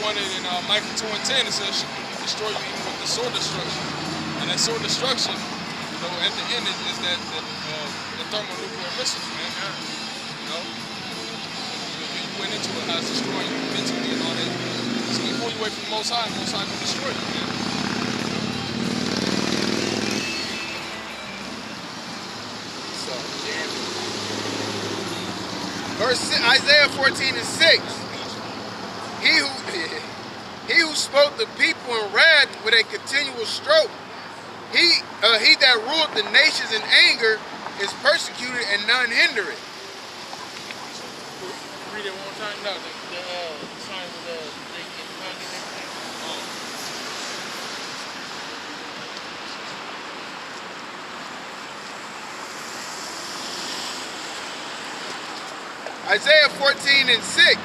wanted in Micah 2 and 10, it says destroy you even with the sword destruction. And that sword destruction, you know, at the end is that the thermonuclear missiles, man. You know, you went into it, how it's destroying you mentally and all that. So you pull you away from the Most High will destroy you, man. So, Isaiah 14 and 6. He who smote the people in wrath with a continual stroke, he that ruled the nations in anger is persecuted and none hinder it. Read it one more time. No, the sign of they get hung and everything. Isaiah 14 and 6.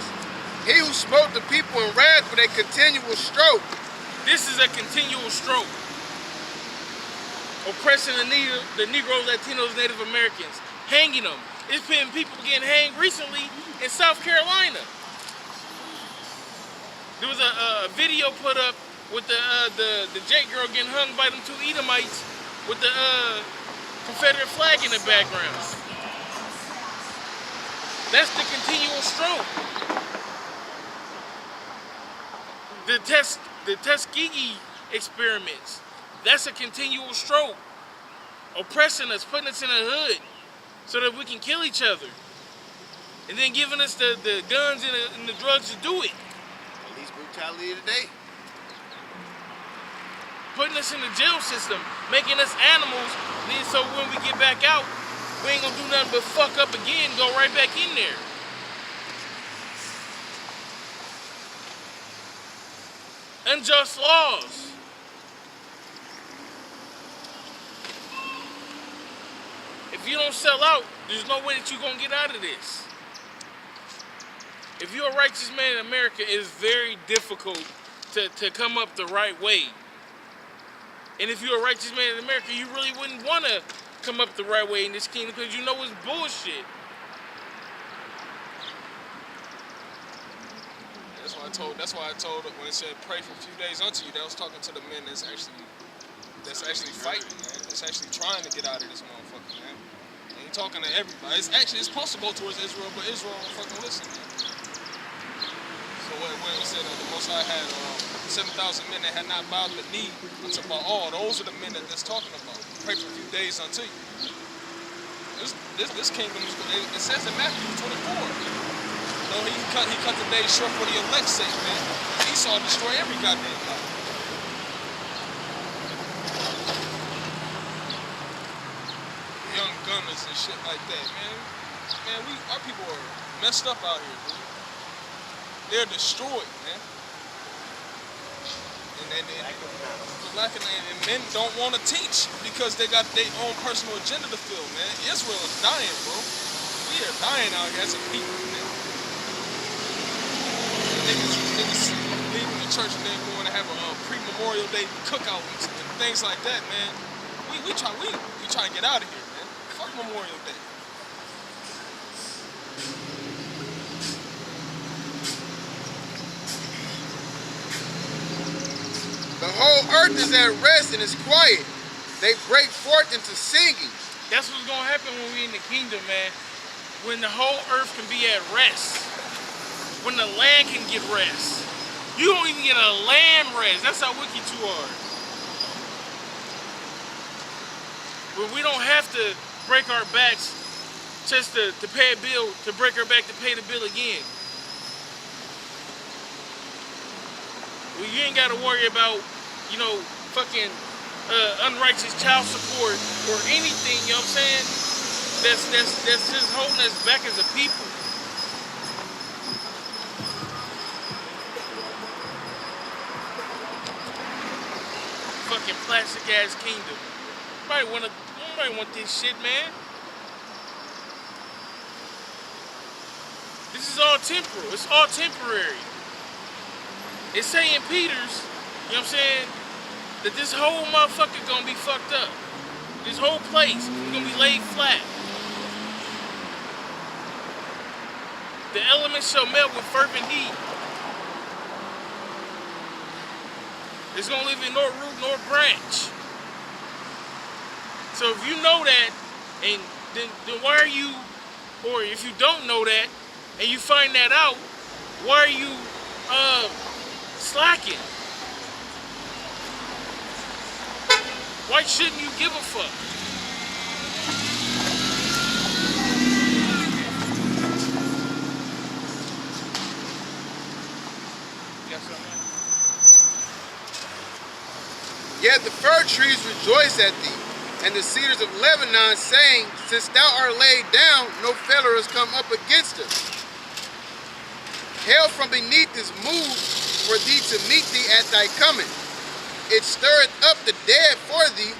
He who smote the people in wrath with a continual stroke. This is a continual stroke. Oppressing the Negroes, Latinos, Native Americans. Hanging them. It's been people getting hanged recently in South Carolina. There was a video put up with the Jake girl getting hung by them two Edomites with the Confederate flag in the background. That's the continual stroke. The Tuskegee experiments, that's a continual stroke. Oppressing us, putting us in a hood so that we can kill each other. And then giving us the guns and the drugs to do it. Police brutality today. Putting us in the jail system, making us animals, then so when we get back out, we ain't gonna do nothing but fuck up again and go right back in there. Unjust laws. If you don't sell out, there's no way that you're gonna get out of this. If you're a righteous man in America, it is very difficult to come up the right way. And if you're a righteous man in America, you really wouldn't want to come up the right way in this kingdom because you know it's bullshit. That's why I told when it said pray for a few days unto you, that was talking to the men that's actually fighting, man. That's actually trying to get out of this motherfucker, man. Ain't talking to everybody. It's supposed to go towards Israel, but Israel don't fucking listen, man. So when it said the Most High had 7,000 men that had not bowed the knee unto Baal, those are the men that's talking about. Pray for a few days unto you. This kingdom, it says in Matthew 24. No, he cut the days short for the elect's sake, man. Esau destroy every goddamn body. Young gunners and shit like that, man. Man, our people are messed up out here, dude. They're destroyed, man. And men don't want to teach because they got their own personal agenda to fill, man. Israel is dying, bro. We are dying out here as a people, man. Niggas leaving the church and then going to have a pre-Memorial Day cookout and things like that, man. We try to get out of here, man. Fuck Memorial Day. The whole earth is at rest and is quiet. They break forth into singing. That's what's gonna happen when we in the kingdom, man. When the whole earth can be at rest. When the land can get rest. You don't even get a land rest. That's how wicked you are. When we don't have to break our backs just to pay a bill, to break our back to pay the bill again. Well, you ain't gotta worry about, you know, fucking unrighteous child support or anything, you know what I'm saying? That's just holding us back as a people. Fucking plastic ass kingdom. Nobody want this shit, man. This is all temporal. It's all temporary. It's saying Peter's, you know what I'm saying, that this whole motherfucker gonna be fucked up. This whole place is gonna be laid flat. The elements shall melt with fervent heat. It's gonna leave you nor root nor branch. So if you know that, and then why are you, or if you don't know that, and you find that out, why are you slacking? Why shouldn't you give a fuck? You got something? Yet the fir trees rejoice at thee, and the cedars of Lebanon, saying, Since thou art laid down, no feller has come up against us. Hell from beneath is moved for thee to meet thee at thy coming. It stirreth up the dead for thee,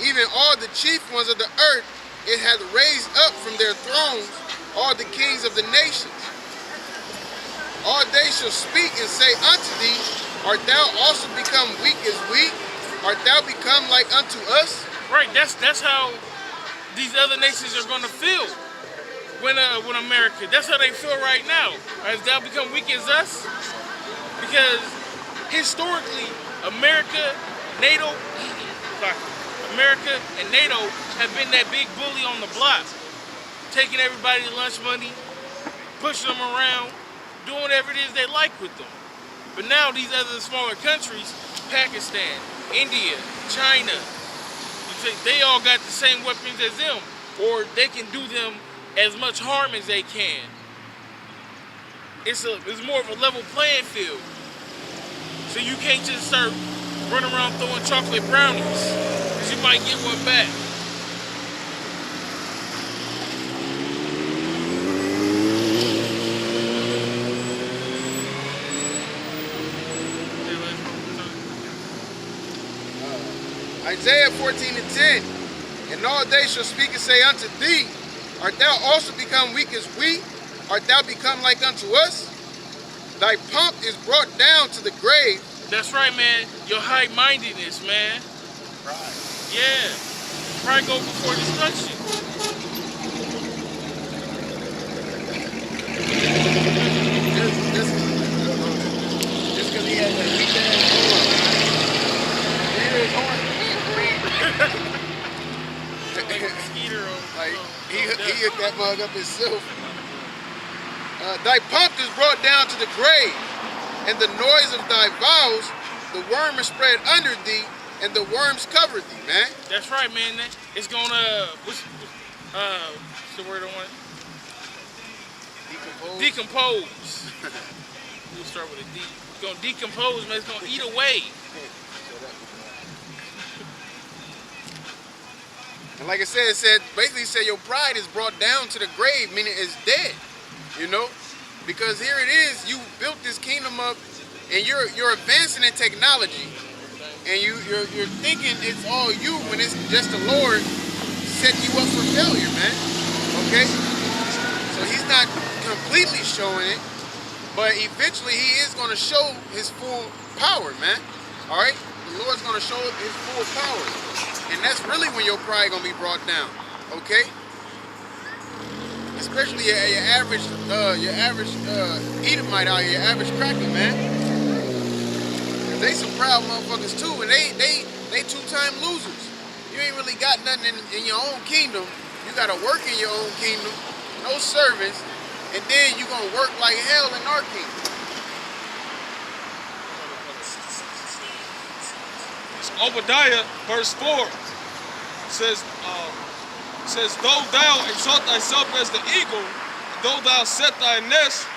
even all the chief ones of the earth. It hath raised up from their thrones all the kings of the nations. All they shall speak and say unto thee, Art thou also become weak as we? Art thou become like unto us? Right, that's how these other nations are gonna feel when America. That's how they feel right now. Has thou become weak as us? Because historically, America and NATO have been that big bully on the block, taking everybody's lunch money, pushing them around, doing whatever it is they like with them. But now these other smaller countries, Pakistan, India, China, they all got the same weapons as them, or they can do them as much harm as they can. It's more of a level playing field. So you can't just start running around throwing chocolate brownies, because you might get one back. Isaiah 14:10. And all they shall speak and say unto thee, Art thou also become weak as we? Art thou become like unto us? Thy pomp is brought down to the grave. That's right, man. Your high-mindedness, man. Pride. Yeah. Pride goes before destruction. Just because he has that weak ass horn. There is horn. Like, he hit that mug up himself. Thy pomp is brought down to the grave, and the noise of thy vows, the worm is spread under thee, and the worms cover thee, man. That's right, man. It's gonna, what's the word I want? Decompose. We'll start with a D. It's gonna decompose, man. It's gonna eat away. And like I said, basically said your pride is brought down to the grave, meaning it's dead, you know? Because here it is, you built this kingdom up, and you're advancing in technology, and you're thinking it's all you when it's just the Lord set you up for failure, man. Okay? So he's not completely showing it, but eventually he is going to show his full power, man. All right? The Lord's going to show his full power. And that's really when your pride going to be brought down. Okay? Especially your average Edomite out here, your average cracker, man. Cause they some proud motherfuckers too, and they two-time losers. You ain't really got nothing in your own kingdom. You gotta work in your own kingdom, no servants, and then you gonna work like hell in our kingdom. It's Obadiah, verse 4. Says, Though thou exalt thyself as the eagle, though thou set thy nest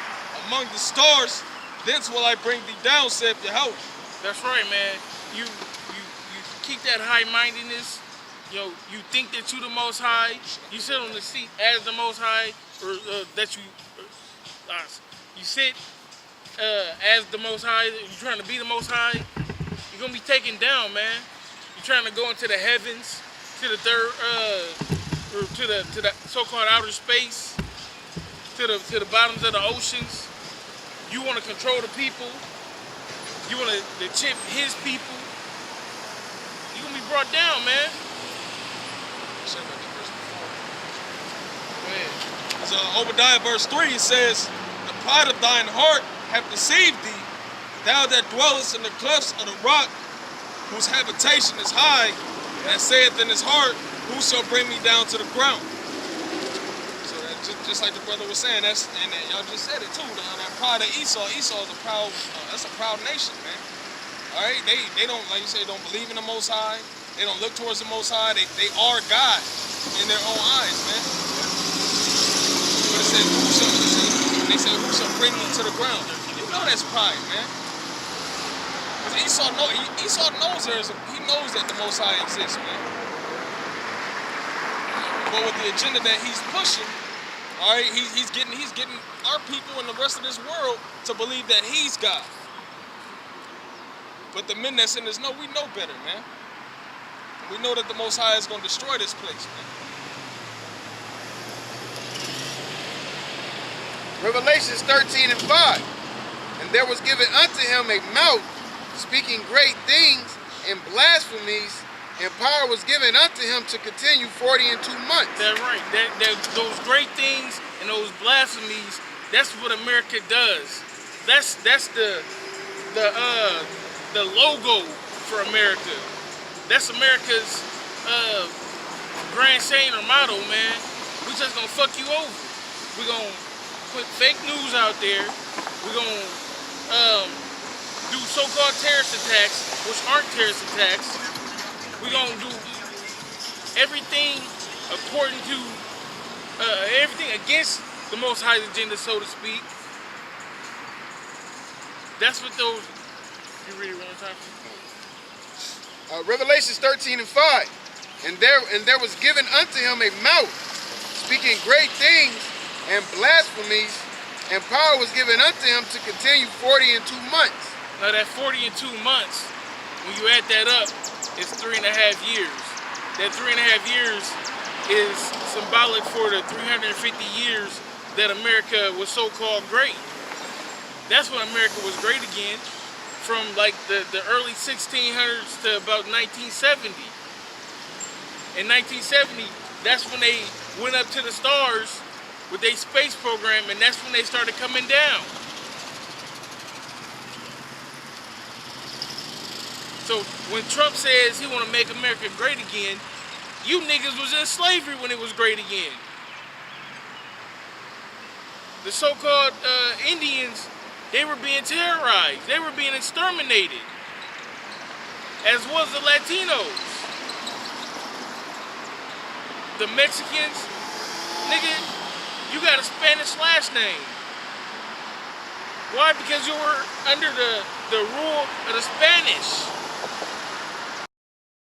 among the stars, thence will I bring thee down, saith Yahweh. That's right, man. You keep that high-mindedness. You know, you think that you the Most High. You sit on the seat as the Most High, or that you sit as the Most High. You're trying to be the Most High. You're gonna be taken down, man. You're trying to go into the heavens, to the third, or to the so-called outer space, to the bottoms of the oceans. You want to control the people. You want to chip his people. You're gonna be brought down, man. It's Obadiah verse 3, it says, The pride of thine heart hath deceived thee, thou that dwellest in the clefts of the rock, whose habitation is high, and saith in his heart, who shall bring me down to the ground? So that just like the brother was saying, and y'all just said it too. That pride of Esau. Esau is a proud. That's a proud nation, man. All right, they don't, like you say, don't believe in the Most High. They don't look towards the Most High. They are God in their own eyes, man. But it says, they say, who shall bring me to the ground? You know that's pride, man. Esau knows he knows that the Most High exists, man. But with the agenda that he's pushing, all right, he's getting our people and the rest of this world to believe that he's God. But the men that's in this know, we know better, man. We know that the Most High is going to destroy this place, man. Revelations 13 and 5. And there was given unto him a mouth, speaking great things and blasphemies, and power was given unto him to continue 40 and 2 months. That's right. Those great things and those blasphemies, that's what America does. That's the logo for America. That's America's grand saying or motto, man. We just gonna fuck you over. We gonna put fake news out there. We gonna do so-called terrorist attacks, which aren't terrorist attacks. We're going to do everything according to, everything against the Most High's agenda, so to speak. That's what those, you read it one time? Revelations 13 and 5. And there was given unto him a mouth, speaking great things and blasphemies, and power was given unto him to continue 40 and 2 months. Now that 40 and 2 months, when you add that up, it's 3.5 years. That 3.5 years is symbolic for the 350 years that America was so-called great. That's when America was great again, from like the early 1600s to about 1970. In 1970, that's when they went up to the stars with their space program, and that's when they started coming down. So when Trump says he want to make America great again, you niggas was in slavery when it was great again. The so-called Indians, they were being terrorized. They were being exterminated, as was the Latinos. The Mexicans, nigga, you got a Spanish last name. Why? Because you were under the rule of the Spanish.